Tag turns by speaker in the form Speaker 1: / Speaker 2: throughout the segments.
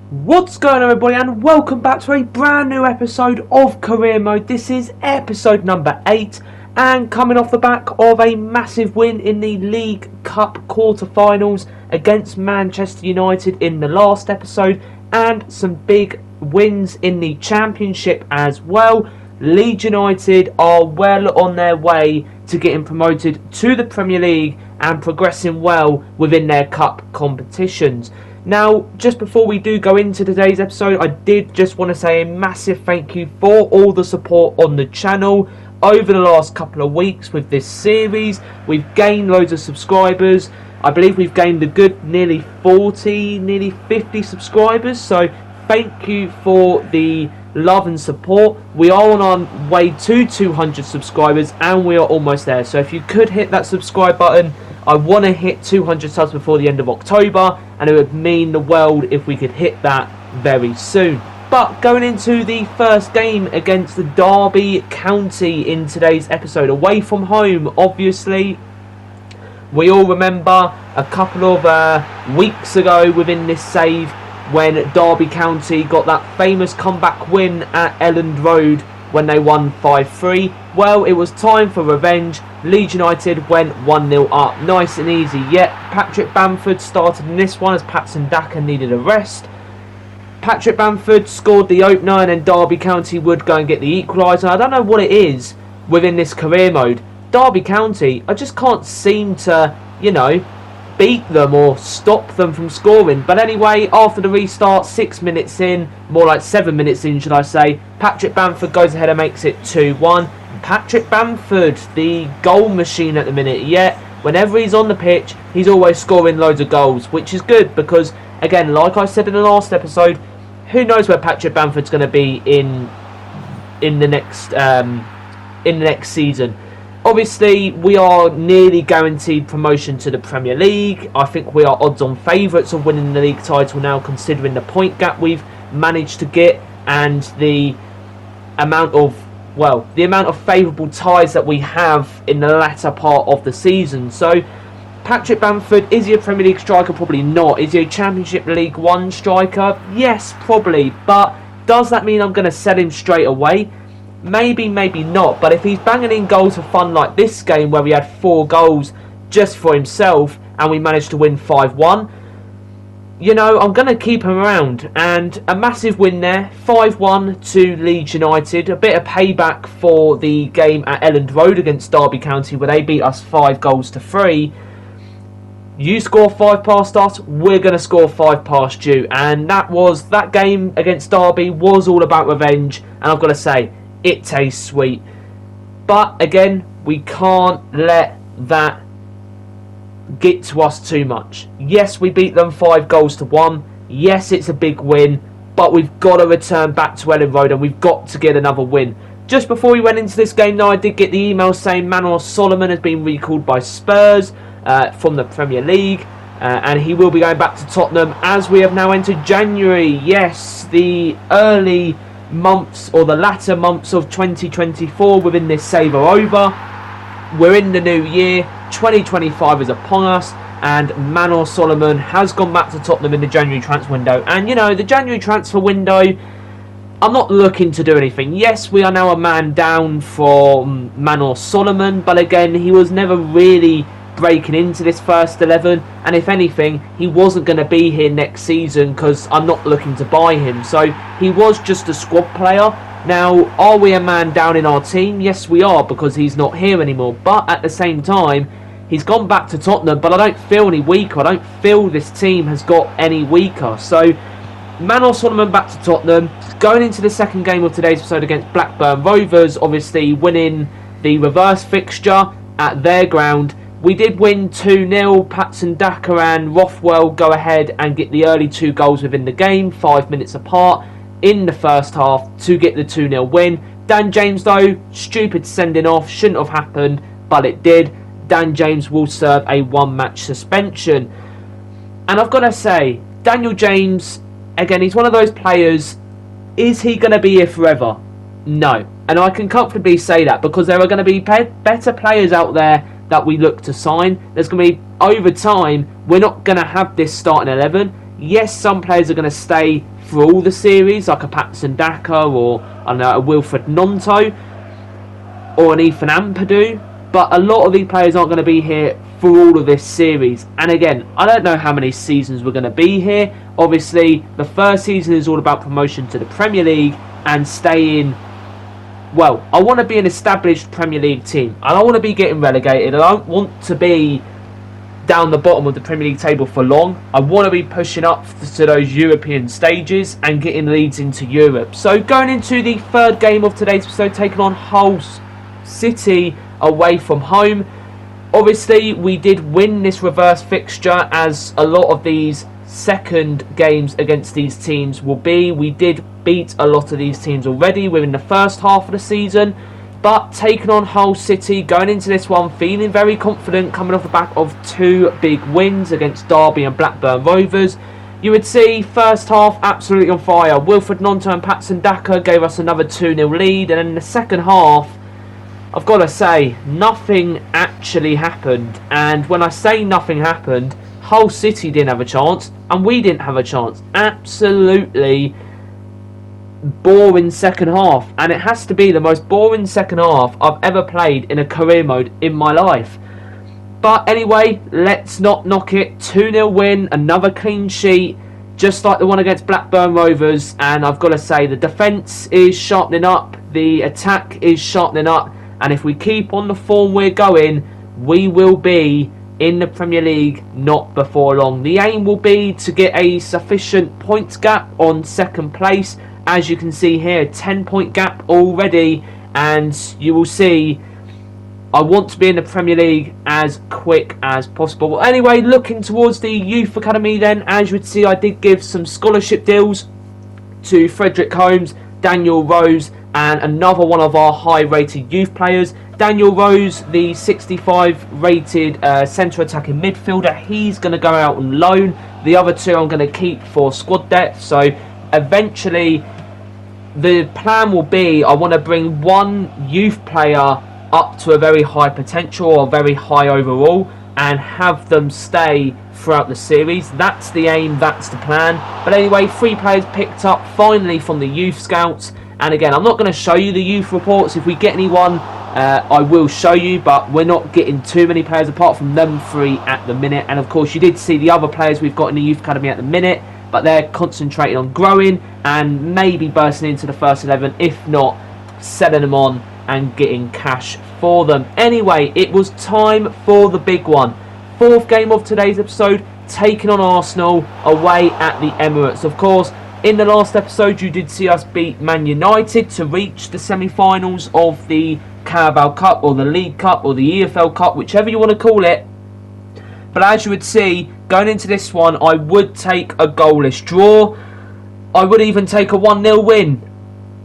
Speaker 1: What's going on, everybody, and welcome back to a brand new episode of Career Mode. This is episode number 8, and coming off the back of a massive win in the League Cup quarter-finals against Manchester United in the last episode, and some big wins in the Championship as well. Leeds United are well on their way to getting promoted to the Premier League and progressing well within their cup competitions. Now, just before we do go into today's episode, I did just want to say a massive thank you for all the support on the channel over the last couple of weeks with this series. We've gained loads of subscribers. I believe we've gained a good nearly 40, nearly 50 subscribers. So thank you for the love and support. We are on our way to 200 subscribers and we are almost there. So if you could hit that subscribe button, I want to hit 200 subs before the end of October, and it would mean the world if we could hit that very soon. But going into the first game against the Derby County in today's episode, away from home, obviously. We all remember a couple of weeks ago within this save when Derby County got that famous comeback win at Elland Road when they won 5-3. Well, it was time for revenge. Leeds United went 1-0 up. Nice and easy. Yet Patrick Bamford started in this one as Patson Daka needed a rest. Patrick Bamford scored the opener and then Derby County would go and get the equaliser. I don't know what it is within this career mode. Derby County, I just can't seem to, beat them or stop them from scoring. But anyway, after the restart, 6 minutes in, more like 7 minutes in should I say, Patrick Bamford goes ahead and makes it 2-1. Patrick Bamford, the goal machine at the minute. Yet whenever he's on the pitch, he's always scoring loads of goals, which is good because, again, like I said in the last episode, who knows where Patrick Bamford's going to be in the next season. Obviously, we are nearly guaranteed promotion to the Premier League. I think we are odds-on favourites of winning the league title now, considering the point gap we've managed to get and the amount of favourable ties that we have in the latter part of the season. So, Patrick Bamford, is he a Premier League striker? Probably not. Is he a Championship League 1 striker? Yes, probably. But does that mean I'm going to sell him straight away? Maybe, maybe not. But if he's banging in goals for fun like this game where we had 4 goals just for himself and we managed to win 5-1, I'm going to keep him around. And a massive win there, 5-1 to Leeds United. A bit of payback for the game at Elland Road against Derby County where they beat us 5-3. You score 5 past us, we're going to score 5 past you. And that game against Derby was all about revenge. And I've got to say, it tastes sweet. But again, we can't let that get to us too much. Yes, we beat them 5-1. Yes, it's a big win, but we've got to return back to Elland Road and we've got to get another win. Just before we went into this game, though, I did get the email saying Manor Solomon has been recalled by Spurs from the Premier League, and he will be going back to Tottenham as we have now entered January. Yes, the early months or the latter months of 2024 within this save are over. We're in the new year. 2025 is upon us, and Manor Solomon has gone back to Tottenham in the January transfer window. And the January transfer window, I'm not looking to do anything. Yes, we are now a man down from Manor Solomon, but again, he was never really breaking into this first 11, and if anything, he wasn't going to be here next season because I'm not looking to buy him. So he was just a squad player. Now, are we a man down in our team? Yes, we are, because he's not here anymore. But at the same time, he's gone back to Tottenham, but I don't feel any weaker. I don't feel this team has got any weaker. So, Manor Solomon back to Tottenham. Going into the second game of today's episode against Blackburn Rovers, obviously winning the reverse fixture at their ground. We did win 2-0. Patson Daka and Rothwell go ahead and get the early 2 goals within the game, 5 minutes apart in the first half to get the 2-0 win. Dan James, though, stupid sending off, shouldn't have happened, but it did. Dan James will serve a 1-match suspension. And I've got to say, Daniel James, again, he's one of those players, is he going to be here forever? No. And I can comfortably say that because there are going to be better players out there that we look to sign. There's going to be, over time, we're not going to have this starting 11. Yes, some players are going to stay for all the series, like a Patson Daka or I don't know, a Wilfred Gnonto or an Ethan Ampadu, but a lot of these players aren't going to be here for all of this series. And again, I don't know how many seasons we're going to be here. Obviously, the first season is all about promotion to the Premier League and staying. Well, I want to be an established Premier League team. I don't want to be getting relegated. I don't want to be down the bottom of the Premier League table for long. I want to be pushing up to those European stages and getting leads into Europe. So going into the third game of today's episode, taking on Hull City away from home. Obviously, we did win this reverse fixture, as a lot of these second games against these teams will be. We did beat a lot of these teams already within the first half of the season, but taking on Hull City, going into this one feeling very confident, coming off the back of two big wins against Derby and Blackburn Rovers. You would see first half absolutely on fire. Wilfred Gnonto and Patson Daka gave us another 2-0 lead, and in the second half, I've got to say, nothing actually happened. And when I say nothing happened, Hull City didn't have a chance and we didn't have a chance. Absolutely boring second half, and it has to be the most boring second half I've ever played in a career mode in my life. But anyway, let's not knock it. 2-0 win, another clean sheet, just like the one against Blackburn Rovers. And I've got to say, the defence is sharpening up, the attack is sharpening up, and if we keep on the form we're going, we will be in the Premier League not before long. The aim will be to get a sufficient points gap on second place. As you can see here, 10-point gap already, and you will see I want to be in the Premier League as quick as possible. Well, anyway, looking towards the youth academy then, as you would see, I did give some scholarship deals to Frederick Holmes, Daniel Rose, and another one of our high-rated youth players. Daniel Rose, the 65-rated centre attacking midfielder, he's going to go out on loan. The other two I'm going to keep for squad depth. So eventually, the plan will be I want to bring one youth player up to a very high potential or very high overall and have them stay throughout the series. That's the aim, that's the plan. But anyway, 3 players picked up finally from the youth scouts. And again, I'm not going to show you the youth reports. If we get anyone, I will show you, but we're not getting too many players apart from them 3 at the minute. And of course, you did see the other players we've got in the youth academy at the minute, but they're concentrating on growing and maybe bursting into the first 11, if not selling them on and getting cash for them. Anyway, it was time for the big one. 4th game of today's episode, taking on Arsenal away at the Emirates. Of course, in the last episode, you did see us beat Man United to reach the semi-finals of the Carabao Cup or the League Cup or the EFL Cup, whichever you want to call it. But as you would see, going into this one, I would take a goalless draw. I would even take a 1-0 win,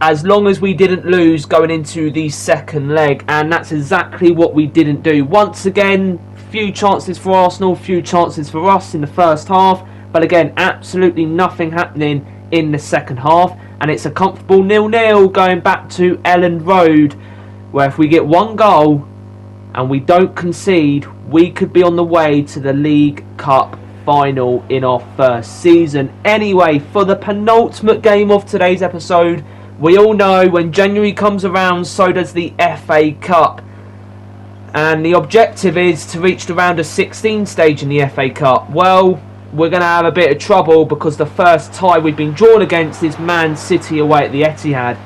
Speaker 1: as long as we didn't lose going into the second leg. And that's exactly what we didn't do. Once again, few chances for Arsenal, few chances for us in the first half. But again, absolutely nothing happening in the second half. And it's a comfortable 0-0 going back to Elland Road, where if we get one goal and we don't concede, we could be on the way to the League Cup final in our first season. Anyway, for the penultimate game of today's episode, we all know when January comes around, so does the FA Cup. And the objective is to reach the round of 16 stage in the FA Cup. Well, we're going to have a bit of trouble because the first tie we've been drawn against is Man City away at the Etihad.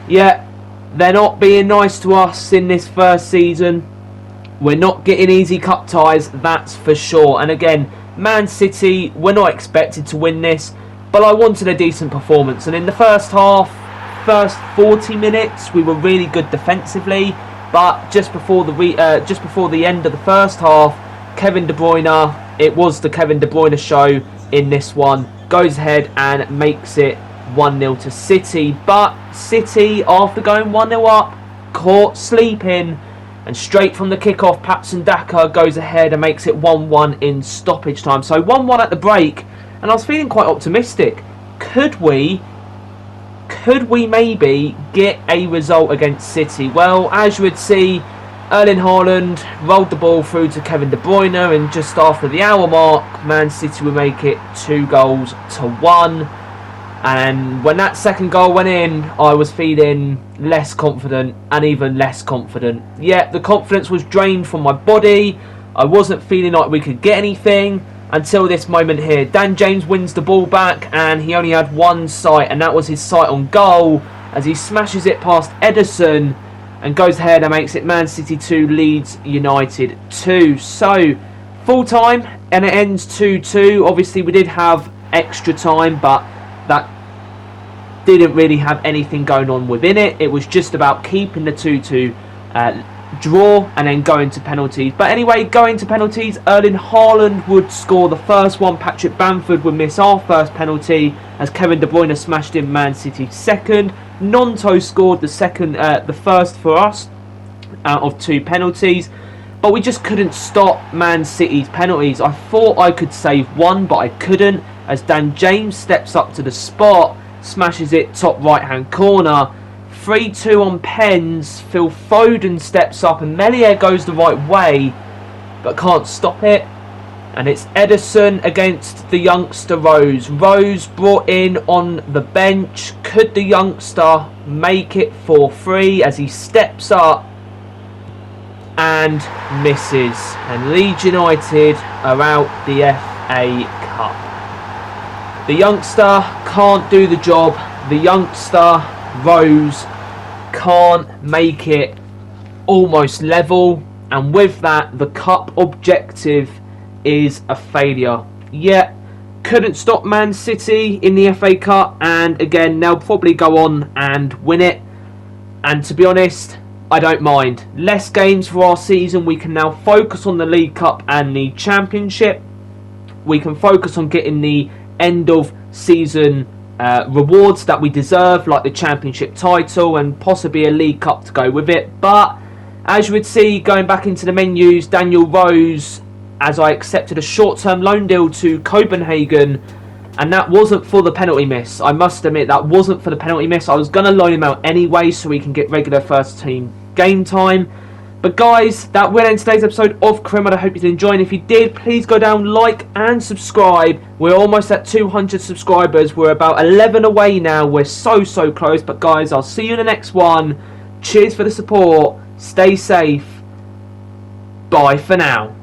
Speaker 1: Yeah, they're not being nice to us in this first season. We're not getting easy cup ties, that's for sure. And again, Man City, we're not expected to win this, but I wanted a decent performance. And in the first half, first 40 minutes, we were really good defensively. But just before the end of the first half, Kevin De Bruyne, it was the Kevin De Bruyne show in this one, goes ahead and makes it 1-0 to City. But City, after going 1-0 up, caught sleeping, and straight from the kickoff, Patson Daka goes ahead and makes it 1-1 in stoppage time. So 1-1 at the break, and I was feeling quite optimistic. Could we maybe get a result against City? Well, as you would see, Erling Haaland rolled the ball through to Kevin De Bruyne, and just after the hour mark, Man City would make it 2-1. And when that second goal went in, I was feeling less confident and even less confident. Yeah, the confidence was drained from my body. I wasn't feeling like we could get anything until this moment here. Dan James wins the ball back, and he only had one sight, and that was his sight on goal as he smashes it past Ederson and goes ahead and makes it Man City 2, Leeds United 2. So, full time, and it ends 2-2. Obviously, we did have extra time, but that didn't really have anything going on within it. It was just about keeping the 2-2 draw and then going to penalties. But anyway, going to penalties, Erling Haaland would score the first one. Patrick Bamford would miss our first penalty as Kevin De Bruyne smashed in Man City's second. Nonto scored the first for us out of 2 penalties. But we just couldn't stop Man City's penalties. I thought I could save one, but I couldn't, as Dan James steps up to the spot, smashes it top right hand corner. 3-2 on pens. Phil Foden steps up and Meslier goes the right way but can't stop it, and it's Ederson against the youngster Rose. Rose brought in on the bench. Could the youngster make it 4-3 as he steps up and misses, and Leeds United are out the FA Cup. The youngster can't do the job. The youngster Rose can't make it almost level, and with that the cup objective is a failure. Yet couldn't stop Man City in the FA Cup, and again they'll probably go on and win it, and to be honest, I don't mind. Less games for our season. We can now focus on the League Cup and the Championship. We can focus on getting the end of season rewards that we deserve, like the Championship title and possibly a League Cup to go with it. But as you would see, going back into the menus, Daniel Rose, as I accepted a short-term loan deal to Copenhagen, and that wasn't for the penalty miss. I must admit, that wasn't for the penalty miss. I was going to loan him out anyway so we can get regular first team game time. But guys, that will end today's episode of Career Mode. I hope you did enjoy, and if you did, please go down, like and subscribe. We're almost at 200 subscribers. We're about 11 away now. We're so close. But guys, I'll see you in the next one. Cheers for the support. Stay safe. Bye for now.